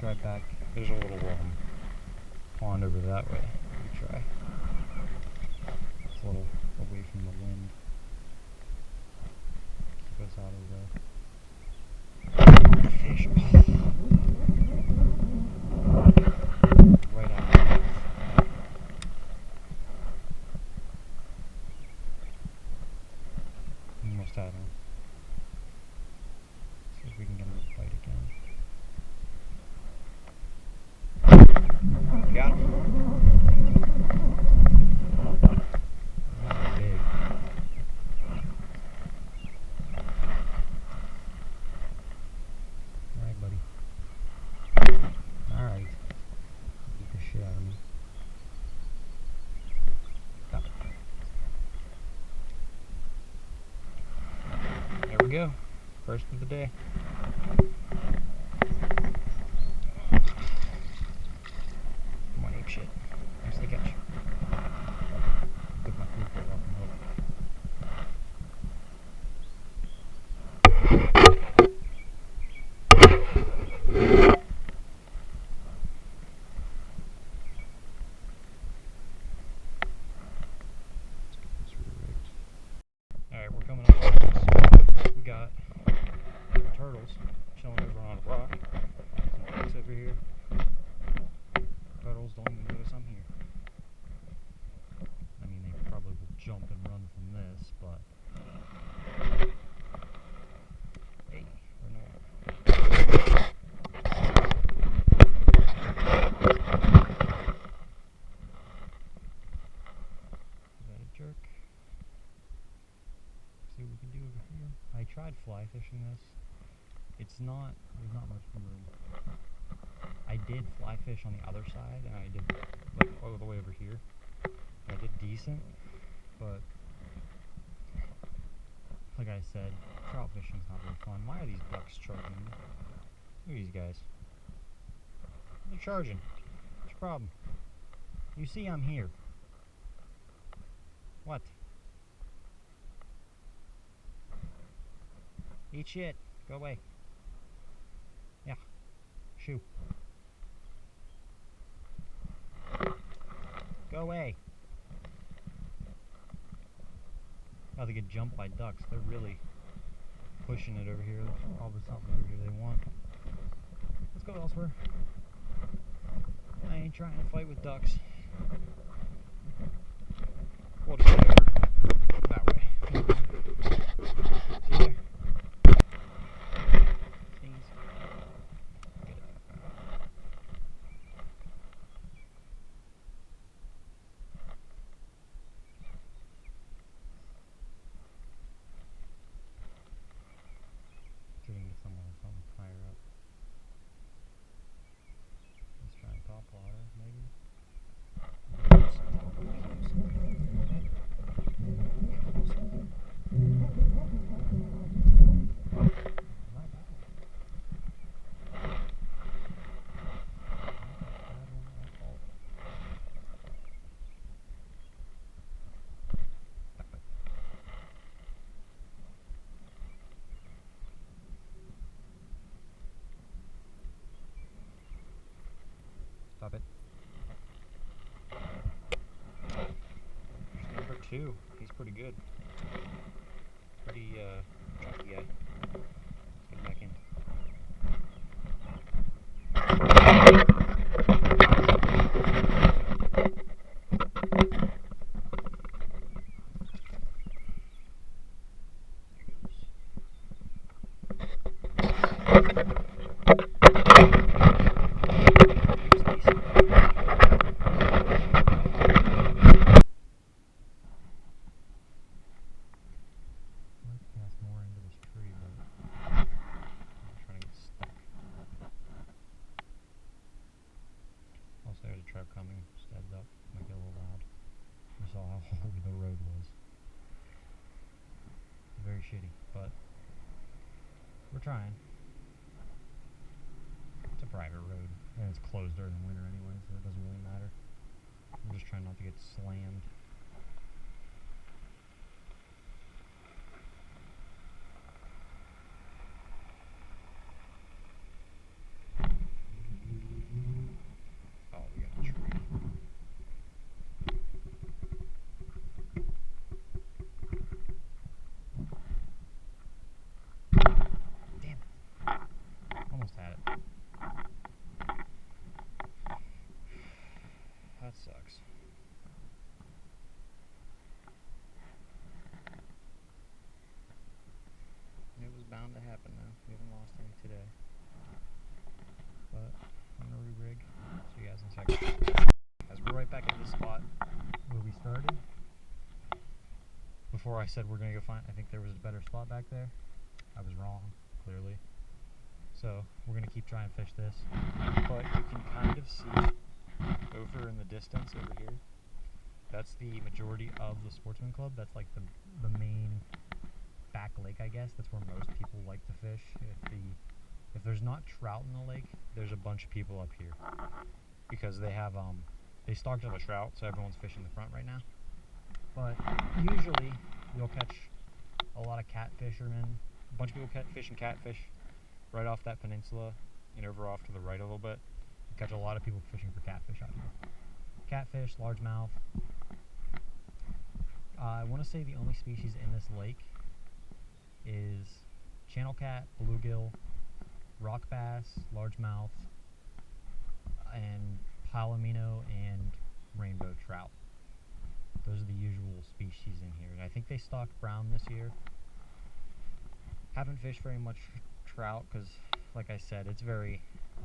try back. There's a little pond over that way. We try. It's a little away from the wind. Keep us out of the fish. Right out. Almost had him. See if we can get him to bite again. You got him? Not big. Alright, buddy. Alright. Beat the shit out of me. Stop it. There we go. First of the day. Come on, ape shit. Nice to catch. Took my food plate off and hook. Alright, we're coming up on this. We got turtles chilling over on a rock. Some ducks over here. Turtles don't even notice I'm here. I mean, they probably will jump and run from this, but hey, we're not. Is that a jerk? See what we can do over here. I tried fly fishing this. It's not, there's not much room. I did fly fish on the other side, and I did like all the way over here. I did decent, but like I said, trout fishing's not very fun. Why are these ducks charging me? Look at these guys. They're charging. What's your problem? You see I'm here. What? Eat shit. Go away. Yeah. Shoo. Go away. Oh, they get jumped by ducks. They're really pushing it over here. There's probably something over here they want. Let's go elsewhere. I ain't trying to fight with ducks. We'll just go over that way. See there? Sneeze. Get it. Getting to somewhere higher up. Let's try and top water, maybe. Stop it. Number 2. He's pretty good. Pretty chunky guy. Let's get him back in. There's a truck coming, just heads up, might get a little loud. You saw how horrible the road was. Very shitty, but we're trying. It's a private road, and it's closed during the winter anyway, so it doesn't really matter. I'm just trying not to get slammed. sucks. It was bound to happen though. We haven't lost any today. But I'm gonna re-rig. See you guys in a second. As we're right back at this spot where we started. Before I said we're gonna go find, I think there was a better spot back there. I was wrong, clearly. So we're gonna keep trying to fish this. But you can kind of see over in the distance over here. That's the majority of the Sportsman Club. That's like the main back lake, I guess. That's where most people like to fish. If there's not trout in the lake, there's a bunch of people up here because they have they stocked up a trout, so everyone's fishing the front right now. But usually you'll catch a lot of catfishermen. A bunch of people fishing catfish right off that peninsula and over off to the right a little bit. You catch a lot of people fishing for catfish out here. Catfish, largemouth. I want to say the only species in this lake is channel cat, bluegill, rock bass, largemouth, and palomino and rainbow trout. Those are the usual species in here. And I think they stocked brown this year. Haven't fished very much trout because, like I said, it's very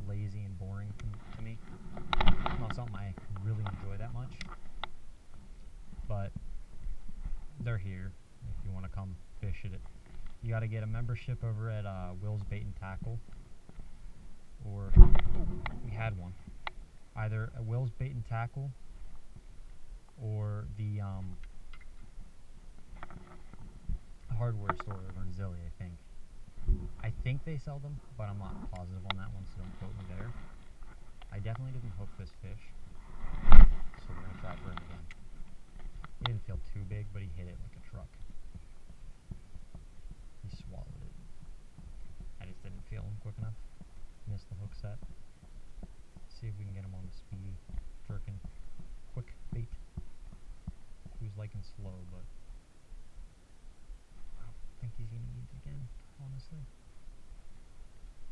lazy and boring to me. It's not something I really enjoy that much. But they're here if you want to come fish at it. You got to get a membership over at Will's Bait and Tackle, or we had one. Either at Will's Bait and Tackle or the hardware store over in Zeli, I think. I think they sell them, but I'm not positive on that one, so don't quote me there. I definitely didn't hook this fish, so we're gonna try for him again. He didn't feel too big, but he hit it like a truck. He swallowed it. I just didn't feel him quick enough. Missed the hook set. See if we can get him on the speed, jerking, quick bait. He was liking slow, but I don't think he's gonna eat it again, honestly.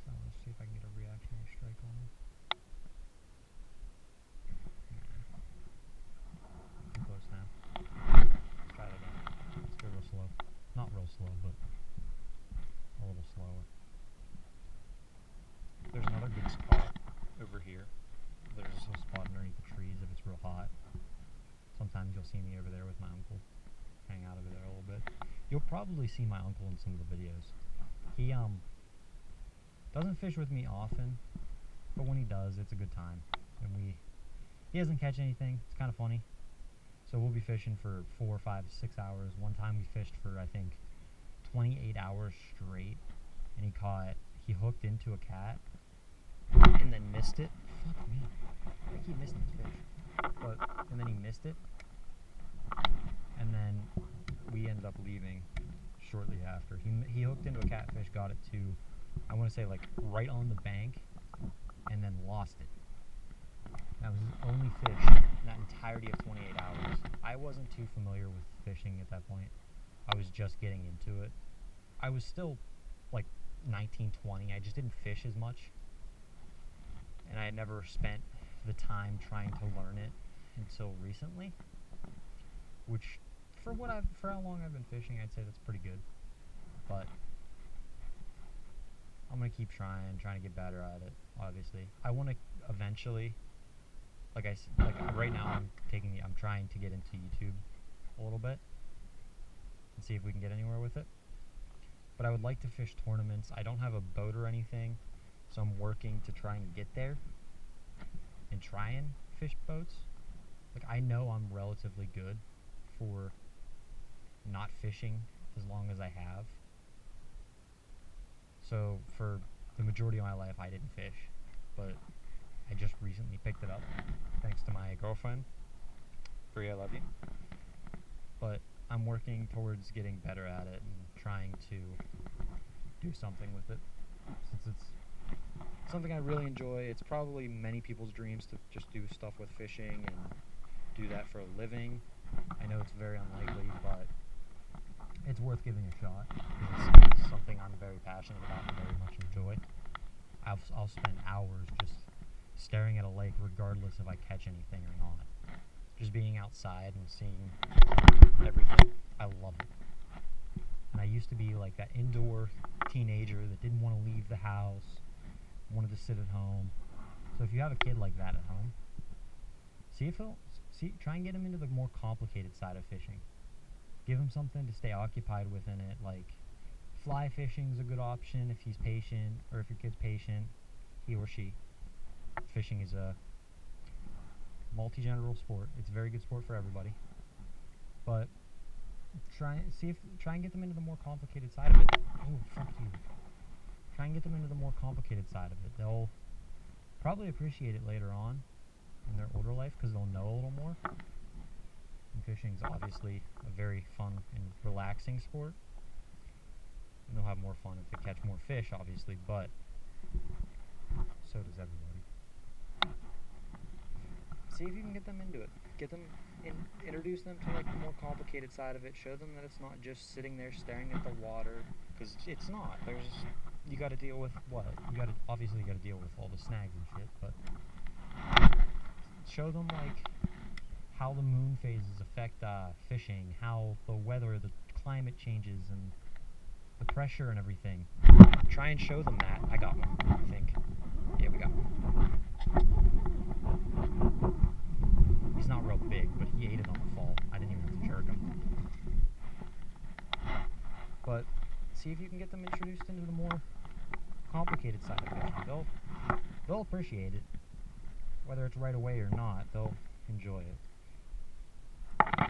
So let's see if I can get a reactionary strike on him. Too close now. Let's try it again. Let's go real slow. Not real slow, but a little slower. There's another good spot over here. There's a spot underneath the trees if it's real hot. Sometimes you'll see me over there with my uncle. Hang out over there a little bit. You'll probably see my uncle in some of the videos. He doesn't fish with me often, but when he does, it's a good time. And he doesn't catch anything. It's kind of funny. So we'll be fishing for 4, 5, 6 hours. One time we fished for, I think, 28 hours straight, and he hooked into a cat and then missed it. Fuck me. I keep missing this fish. And then he missed it, and then we ended up leaving shortly after. He hooked into a catfish, got it to, I want to say, like right on the bank, and then lost it. That was his only fish in that entirety of 28 hours. I wasn't too familiar with fishing at that point. I was just getting into it. I was still like 19, 20. I just didn't fish as much, and I had never spent the time trying to learn it until recently, which for how long I've been fishing, I'd say that's pretty good. But I'm gonna keep trying to get better at it. Obviously, I want to eventually, like right now, I'm trying to get into YouTube a little bit and see if we can get anywhere with it. But I would like to fish tournaments. I don't have a boat or anything, so I'm working to try and get there and try and fish boats. Like, I know I'm relatively good for not fishing as long as I have. So for the majority of my life I didn't fish, but I just recently picked it up thanks to my girlfriend. Brie, I love you. But I'm working towards getting better at it and trying to do something with it, since it's something I really enjoy. It's probably many people's dreams to just do stuff with fishing and do that for a living. I know it's very unlikely, but it's worth giving a shot. It's something I'm very passionate about and very much enjoy. I'll spend hours just staring at a lake regardless if I catch anything or not. Just being outside and seeing everything, I love it. And I used to be like that indoor teenager that didn't want to leave the house, wanted to sit at home. So if you have a kid like that at home, try and get him into the more complicated side of fishing. Give him something to stay occupied with in it, like fly fishing's a good option if he's patient, or if your kid's patient, he or she. Fishing is a multi-general sport. It's a very good sport for everybody. But try and get them into the more complicated side of it. Oh, fuck you. Try and get them into the more complicated side of it. They'll probably appreciate it later on in their older life because they'll know a little more. And fishing is obviously a very fun and relaxing sport. And they'll have more fun if they catch more fish, obviously, but so does everybody. See if you can get them into it. Introduce them to like the more complicated side of it. Show them that it's not just sitting there staring at the water, because it's not. You got to deal with what? You got to deal with all the snags and shit. But show them like how the moon phases affect fishing, how the weather, the climate changes, and the pressure and everything. Try and show them that. I got one, I think. Yeah, we got one. He's not real big, but he ate it on the fall. I didn't even have to jerk him. But see if you can get them introduced into the more complicated side of fishing. They'll appreciate it. Whether it's right away or not, they'll enjoy it.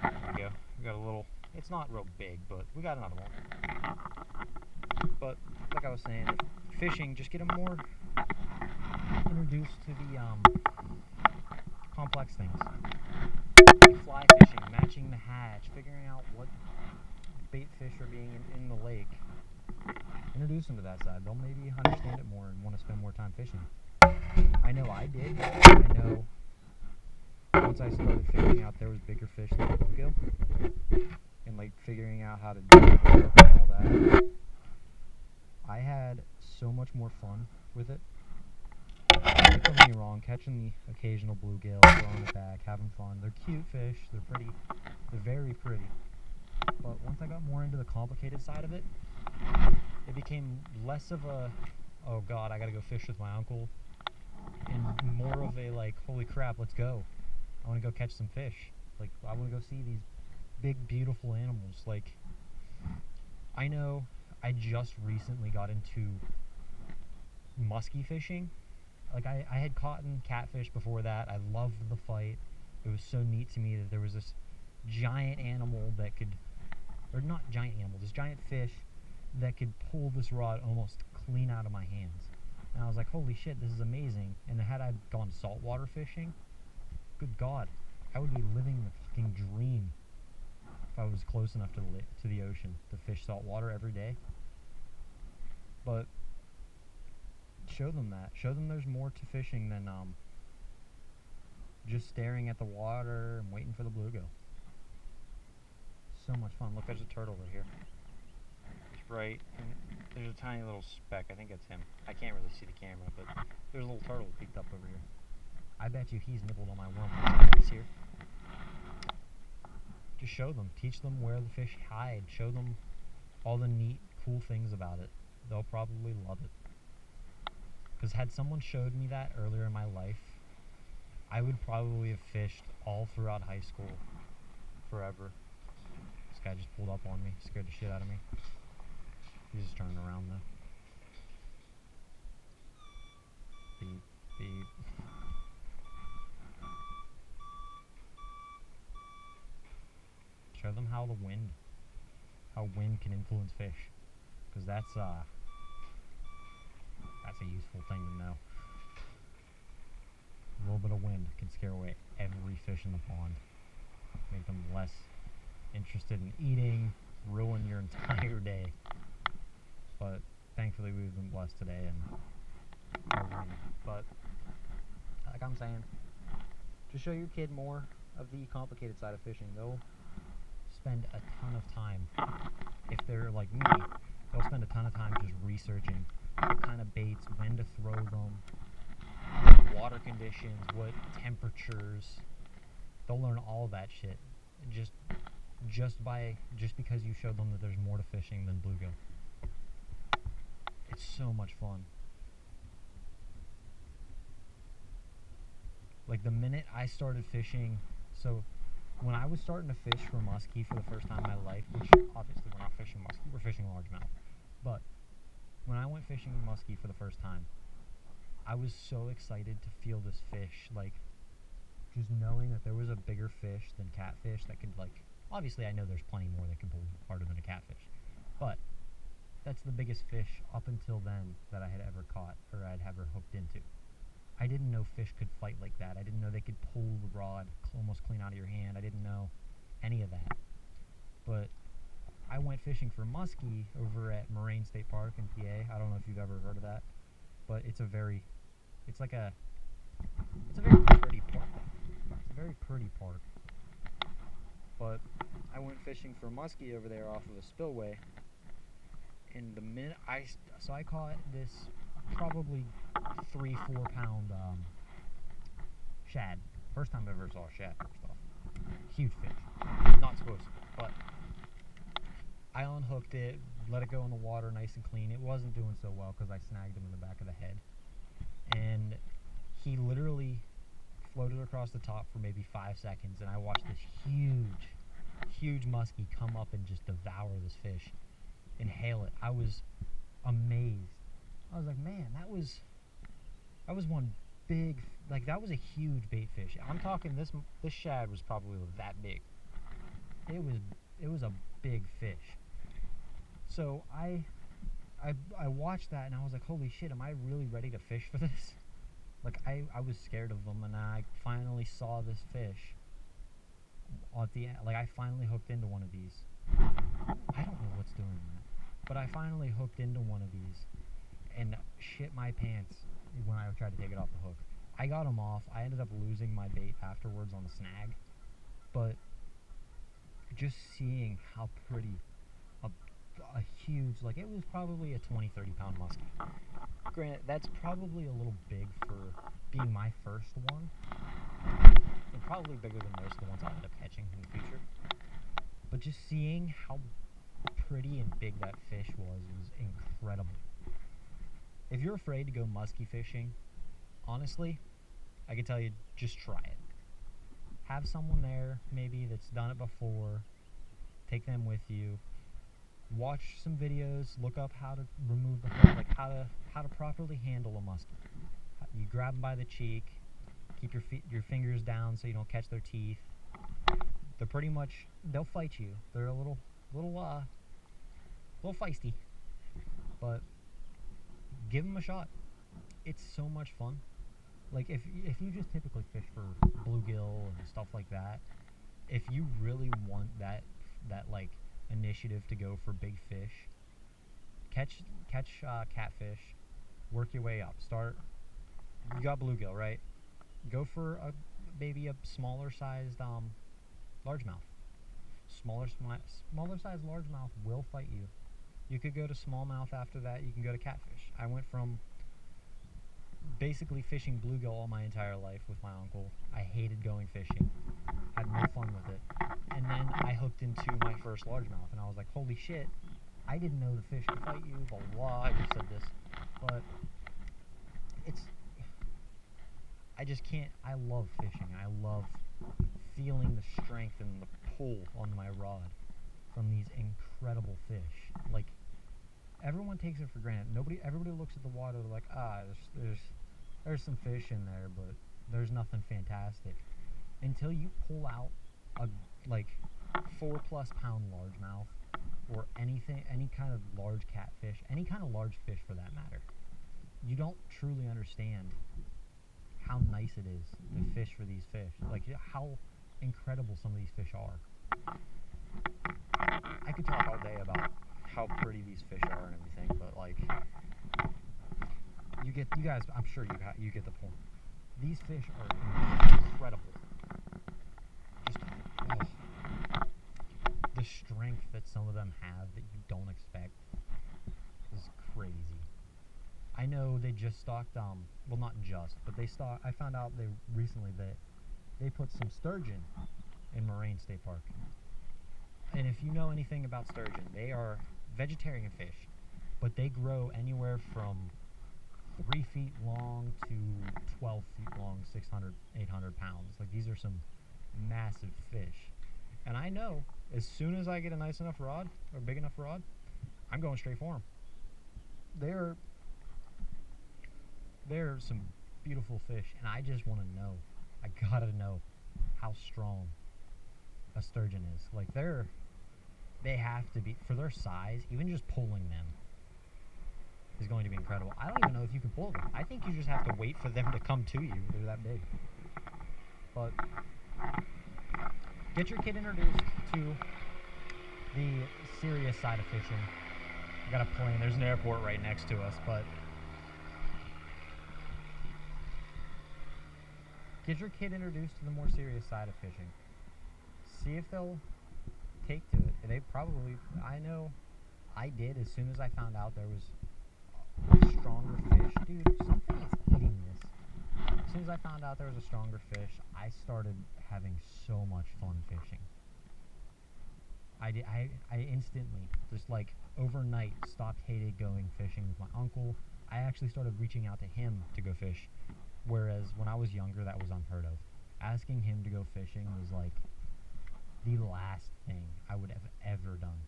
There we go. We got a little, it's not real big, but we got another one. But like I was saying, fishing, just get them more introduced to the complex things. Like fly fishing, matching the hatch, figuring out what bait fish are being in the lake. Introduce them to that side. They'll maybe understand it more and want to spend more time fishing. I know I did. I know once I started figuring out there was bigger fish than bluegill, and like figuring out how to do it and all that, I had so much more fun with it. Don't get me wrong, catching the occasional bluegill, throwing it back, having fun. They're cute fish. They're pretty. They're very pretty. But once I got more into the complicated side of it, it became less of a, oh god, I gotta go fish with my uncle, and more of a like, holy crap, let's go. I want to go catch some fish. Like, I want to go see these big, beautiful animals. Like, I know I just recently got into muskie fishing. Like, I had caught catfish before that. I loved the fight. It was so neat to me that there was this giant animal that could, or not giant animal, this giant fish that could pull this rod almost clean out of my hands. And I was like, holy shit, this is amazing. And had I gone saltwater fishing, good god, I would be living the fucking dream if I was close enough to the ocean to fish saltwater every day. But show them that. Show them there's more to fishing than just staring at the water and waiting for the bluegill. So much fun. Look, there's a turtle right here. It's right, and there's a tiny little speck. I think it's him. I can't really see the camera, but there's a little turtle peeked up over here. I bet you he's nibbled on my worm. He's here. Just show them. Teach them where the fish hide. Show them all the neat, cool things about it. They'll probably love it. Because had someone showed me that earlier in my life, I would probably have fished all throughout high school forever. This guy just pulled up on me, scared the shit out of me. He's just turning around though. Beep, beep. Show them how wind can influence fish, because that's a useful thing to know. A little bit of wind can scare away every fish in the pond, make them less interested in eating, ruin your entire day. But thankfully we've been blessed today and no wind. But like I'm saying, just show your kid more of the complicated side of fishing. They'll spend a ton of time. If they're like me, they'll spend a ton of time just researching what kind of baits, when to throw them, water conditions, what temperatures. They'll learn all that shit just because you showed them that there's more to fishing than bluegill. It's so much fun. Like the minute I started fishing, so when I was starting to fish for muskie for the first time in my life, which obviously we're not fishing muskie, we're fishing largemouth, but when I went fishing muskie for the first time, I was so excited to feel this fish, like just knowing that there was a bigger fish than catfish that could, like, obviously I know there's plenty more that can pull harder than a catfish, but that's the biggest fish up until then that I had ever caught or I'd ever hooked into. I didn't know fish could fight like that. I didn't know they could pull the rod almost clean out of your hand. I didn't know any of that. But I went fishing for muskie over at Moraine State Park in PA. I don't know if you've ever heard of that, but it's a very pretty park. It's a very pretty park. But I went fishing for muskie over there off of a spillway, and the minute I caught this probably 3-4 pound shad. First time I ever saw a shad, first off. Huge fish. Not supposed to, but I unhooked it, let it go in the water nice and clean. It wasn't doing so well because I snagged him in the back of the head. And he literally floated across the top for maybe 5 seconds, and I watched this huge muskie come up and just devour this fish, inhale it. I was amazed. I was like, man, that was one big, like, that was a huge bait fish. I'm talking this shad was probably that big. It was a big fish. So I watched that and I was like, holy shit, am I really ready to fish for this? Like, I was scared of them, and I finally saw this fish at the end. Like, I finally hooked into one of these. I don't know what's doing that, but I finally hooked into one of these and shit my pants when I tried to take it off the hook. I got him off. I ended up losing my bait afterwards on the snag, but just seeing how pretty a huge, like, it was probably a 20-30 pound muskie. Granted, that's probably a little big for being my first one, and probably bigger than most of the ones I'll end up catching in the future. But just seeing how pretty and big that fish was incredible. If you're afraid to go muskie fishing, honestly, I can tell you, just try it. Have someone there, maybe, that's done it before. Take them with you. Watch some videos. Look up how to remove the hook, like how to properly handle a muskie. You grab them by the cheek. Keep your fingers down so you don't catch their teeth. They're pretty much, they'll fight you. They're a little feisty, but give them a shot. It's so much fun. Like, if you just typically fish for bluegill and stuff like that, if you really want that like initiative to go for big fish, catch catfish, work your way up. You got bluegill, right? Go for maybe a smaller sized largemouth. Smaller sized largemouth will fight you. You could go to smallmouth after that. You can go to catfish. I went from basically fishing bluegill all my entire life with my uncle. I hated going fishing. Had no fun with it. And then I hooked into my first largemouth, and I was like, holy shit, I didn't know the fish could fight you, blah, blah, blah. I just said this. But I just can't, I love fishing. I love feeling the strength and the pull on my rod from these incredible fish. Like, everyone takes it for granted. Everybody looks at the water like, there's some fish in there, but there's nothing fantastic. Until you pull out a 4+ pound largemouth, or any kind of large catfish, any kind of large fish for that matter, you don't truly understand how nice it is to fish for these fish. Like, how incredible some of these fish are. I could talk all day about how pretty these fish are and everything, but like, you guys, I'm sure you get the point. These fish are incredible. Just the strength that some of them have that you don't expect is crazy. I I know they just stocked, well, not just, but I found out recently that they put some sturgeon in Moraine State Park. And if you know anything about sturgeon, they are vegetarian fish, but they grow anywhere from 3 feet long to 12 feet long, 600, 800 pounds. Like, these are some massive fish. And I know, as soon as I get a nice enough rod, or big enough rod, I'm going straight for them. They're some beautiful fish, and I just want to know, I gotta know how strong a sturgeon is. Like, they have to be, for their size, even just pulling them is going to be incredible. I don't even know if you can pull them. I think you just have to wait for them to come to you. They're that big. But get your kid introduced to the serious side of fishing. I got a plane. There's an airport right next to us, but get your kid introduced to the more serious side of fishing. See if they'll take to it. They probably, I know I did as soon as I found out there was a stronger fish. Dude, something is eating this. As soon as I found out there was a stronger fish, I started having so much fun fishing. I instantly, just like overnight, stopped hated going fishing with my uncle. I actually started reaching out to him to go fish, whereas when I was younger, that was unheard of. Asking him to go fishing was like the last thing I would have ever done.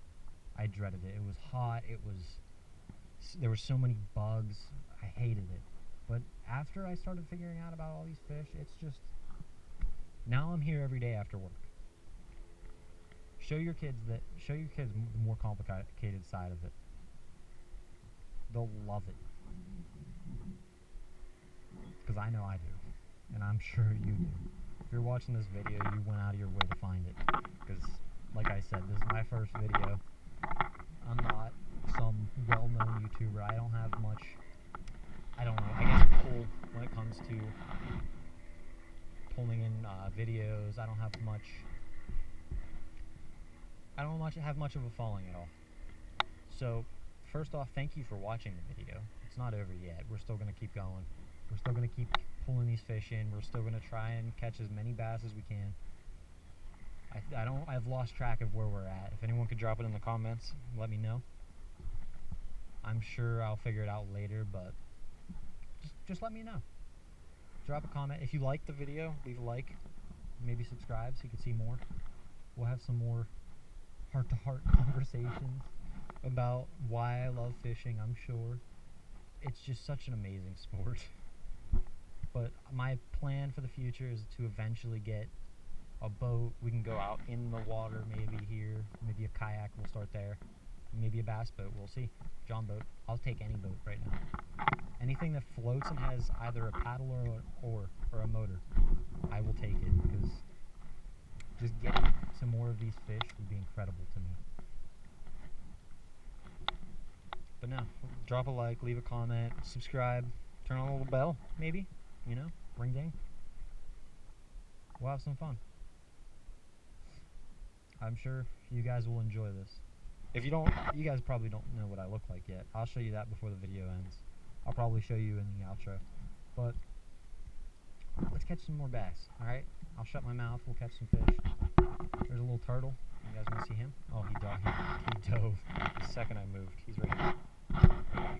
I dreaded it. It was hot. There were so many bugs. I hated it. But after I started figuring out about all these fish, it's just, now I'm here every day after work. Show your kids the more complicated side of it. They'll love it. Because I know I do. And I'm sure you do. If you're watching this video, you went out of your way to find it. Because, like I said, this is my first video. I'm not some well-known YouTuber. I don't have much, I guess, pull when it comes to pulling in videos. I don't have much of a following at all. So, first off, thank you for watching the video. It's not over yet. We're still going to keep going. We're still going to keep pulling these fish in. We're still going to try and catch as many bass as we can. I've lost track of where we're at. If anyone could drop it in the comments, let me know. I'm sure I'll figure it out later, but just let me know. Drop a comment. If you liked the video, leave a like. Maybe subscribe so you can see more. We'll have some more heart-to-heart conversations about why I love fishing, I'm sure. It's just such an amazing sport. But my plan for the future is to eventually get a boat. We can go out in the water, maybe here, maybe a kayak, we'll start there. Maybe a bass boat, we'll see. John boat. I'll take any boat right now. Anything that floats and has either a paddle or a motor, I will take it, because just getting some more of these fish would be incredible to me. But no, drop a like, leave a comment, subscribe, turn on a little bell, maybe, ring ding. We'll have some fun. I'm sure you guys will enjoy this. If you don't, you guys probably don't know what I look like yet. I'll show you that before the video ends. I'll probably show you in the outro. But let's catch some more bass, alright? I'll shut my mouth, we'll catch some fish. There's a little turtle. You guys want to see him? Oh, he dove. The second I moved, he's right here. You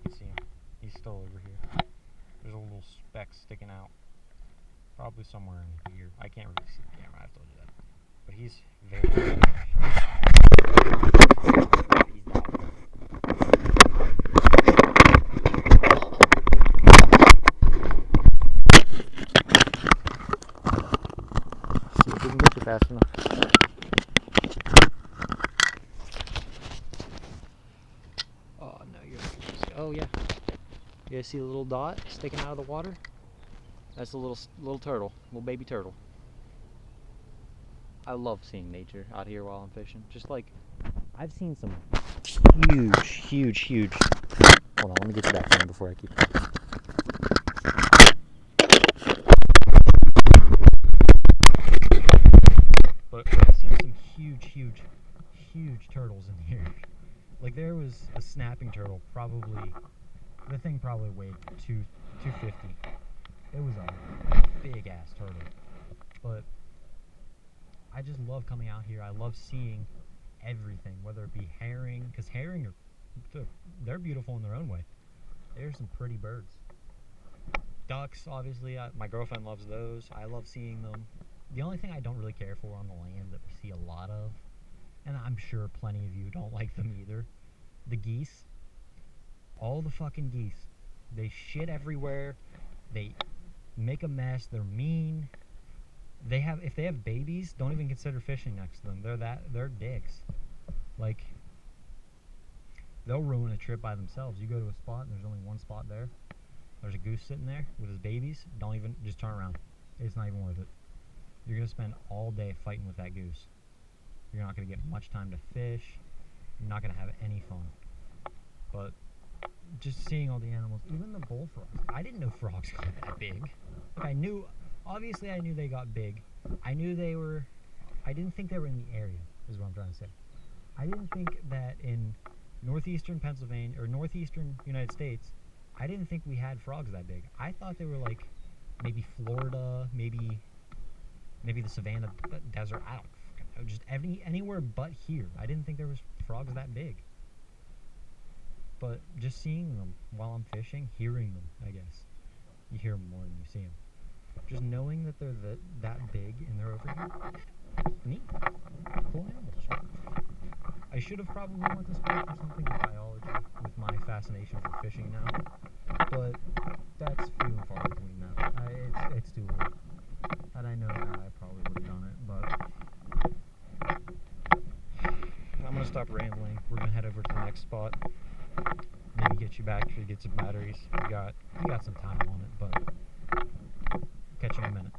can see him. He's still over here. There's a little speck sticking out. Probably somewhere in here. I can't really see the camera, I've told you that. But he's very fish. He's diving. See if we can get you fast enough. Oh no, you're not gonna see. Oh yeah. You guys see the little dot sticking out of the water? That's a little turtle, little baby turtle. I love seeing nature out here while I'm fishing. Just like, I've seen some huge. Hold on, let me get you back in before I keep going. But I've seen some huge turtles in here. Like, there was a snapping turtle probably The thing probably weighed 250. It was a big ass turtle. But I just love coming out here. I love seeing everything, whether it be herring, because herring they're beautiful in their own way. They're some pretty birds. Ducks, obviously, my girlfriend loves those. I love seeing them. The only thing I don't really care for on the land that we see a lot of, and I'm sure plenty of you don't like them either, the geese. All the fucking geese. They shit everywhere. They make a mess. They're mean. If they have babies, don't even consider fishing next to them. They're dicks. Like, they'll ruin a trip by themselves. You go to a spot and there's only one spot there. There's a goose sitting there with his babies. Don't even, just turn around. It's not even worth it. You're going to spend all day fighting with that goose. You're not going to get much time to fish. You're not going to have any fun. But just seeing all the animals, even the bullfrogs. I didn't know frogs got that big. Like, obviously I knew they got big. I didn't think they were in the area, is what I'm trying to say. I didn't think that in northeastern Pennsylvania, or northeastern United States, I didn't think we had frogs that big. I thought they were like maybe Florida, maybe the Savannah Desert. I don't fucking know. Just anywhere but here. I didn't think there was frogs that big. But just seeing them while I'm fishing, hearing them, I guess. You hear them more than you see them. Just knowing that they're that big and they're over here, neat. Cool animals. I should have probably went to school for something in biology with my fascination for fishing now, but that's few and far between now. It's too late. Had I known that, I probably would have done it, but I'm going to stop rambling. We're going to head over to the next spot. Maybe get you back to get some batteries. We got some time on it, but catch you in a minute.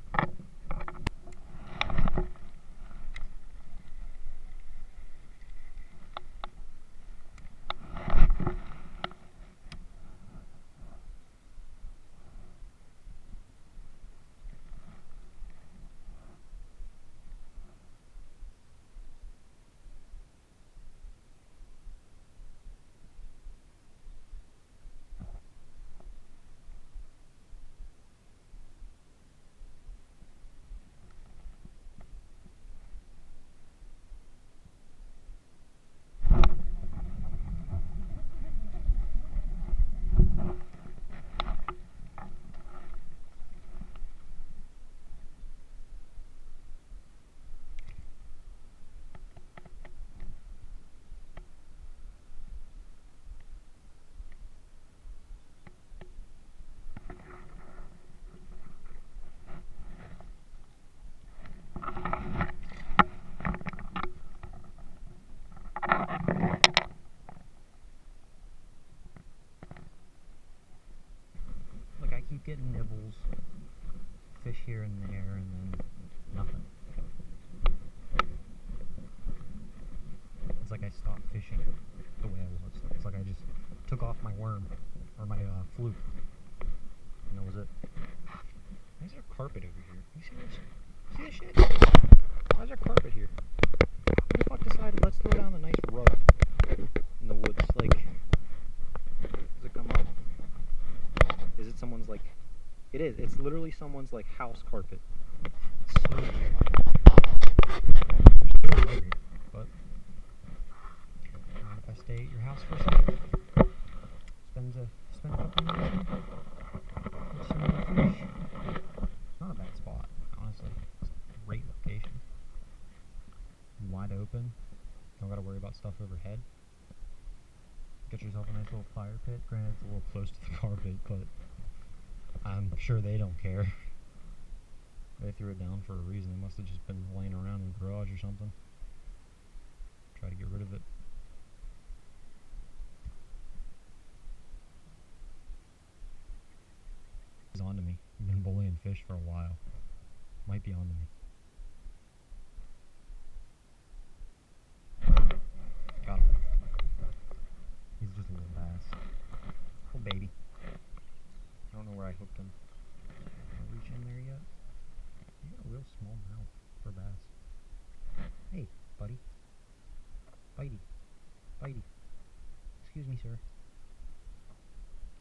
Look, I keep getting nibbles, fish here and there, and then nothing. It's like I stopped fishing the way I was. It's like I just took off my worm, or my fluke, and that was it. Why is there carpet over here? You see this? See this shit? Why is there carpet here? Who the fuck decided let's throw down a nice rug in the woods? Like, does it come up? Is it someone's, like, it is. It's literally someone's, like, house carpet. It's so weird. So weird. But if I stay at your house for a second, spend a couple minutes, watch some other fish. It's not a bad spot, honestly. It's a great location. Wide open. Don't gotta worry about stuff overhead. Get yourself a nice little fire pit. Granted, it's a little close to the carpet, but I'm sure they don't care. They threw it down for a reason. It must have just been laying around in the garage or something. Try to get rid of it. He's on to me. I've been bullying fish for a while. Might be on to me. Got him. He's just a little bass. Oh, baby. I don't know where I hooked him. Can I reach in there yet? You got a real small mouth for bass. Hey, buddy. Bitey. Bitey. Excuse me, sir.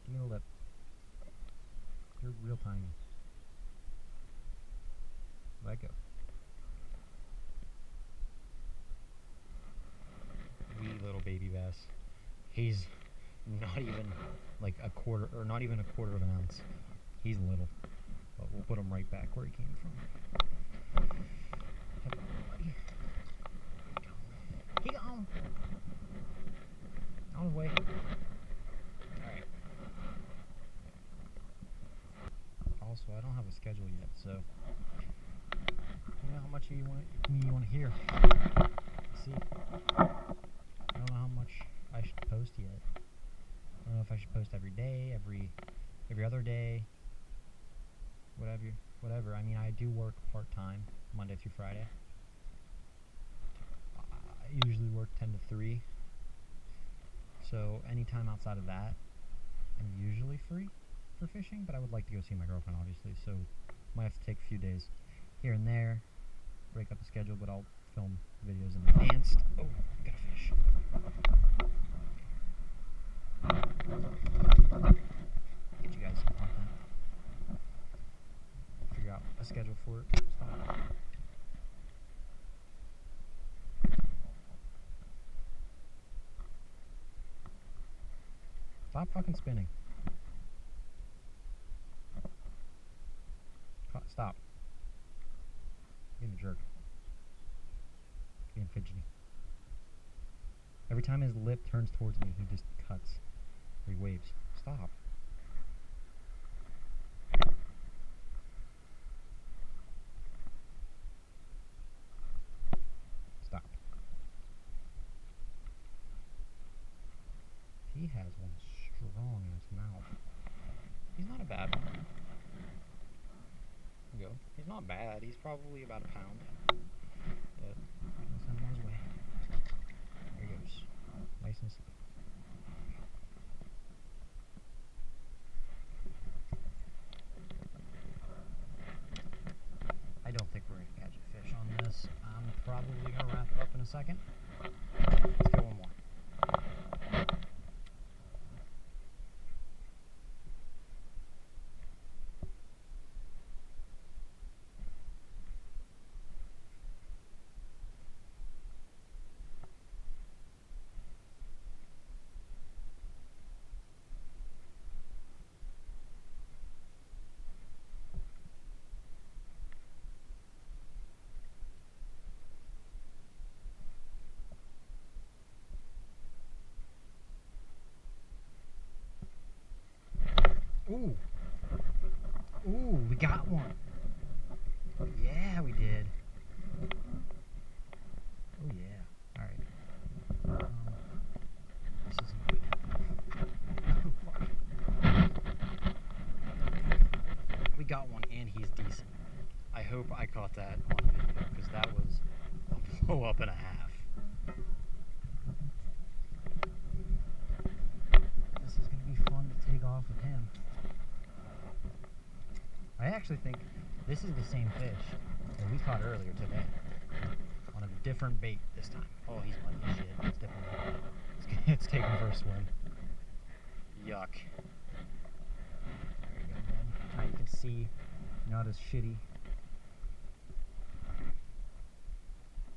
Give me a real tiny. Where'd that go? Wee little baby bass. He's not even like a quarter, or not even a quarter of an ounce. He's little, but we'll put him right back where he came from. He gone. On his way. Alright. Also, I don't have a schedule yet, so you know how much you want to hear. Let's see. I don't know how much I should post yet. I don't know if I should post every day, every other day, whatever. I mean, I do work part-time, Monday through Friday. I usually work 10 to 3. So anytime outside of that, I'm usually free for fishing, but I would like to go see my girlfriend, obviously, so might have to take a few days here and there, break up the schedule, but I'll film videos in advance. Oh, I got a fish. Get you guys some content. Figure out a schedule for it. Stop fucking spinning. Stop. Being a jerk. Being fidgety. Every time his lip turns towards me, he just cuts. Or he waves. Stop. Stop. He has one strong in his mouth. He's not a bad one. There you go. He's not bad. He's probably about a pound. But I'll send him on his way. There he goes. Nice and slow. I don't think we're going to catch a fish on this. I'm probably going to wrap it up in a second. Let's get one more. Ooh. Ooh, we got one. Yeah, we did. Oh, yeah. Alright. This isn't good. We got one, and he's decent. I hope I caught that on video, because that was a blow up and a half. This is going to be fun to take off with him. I actually think this is the same fish that we caught earlier today on a different bait this time. Oh, he's muddy as shit. It's definitely it's taken for a swim. Yuck. There you go, bud. Now you can see not as shitty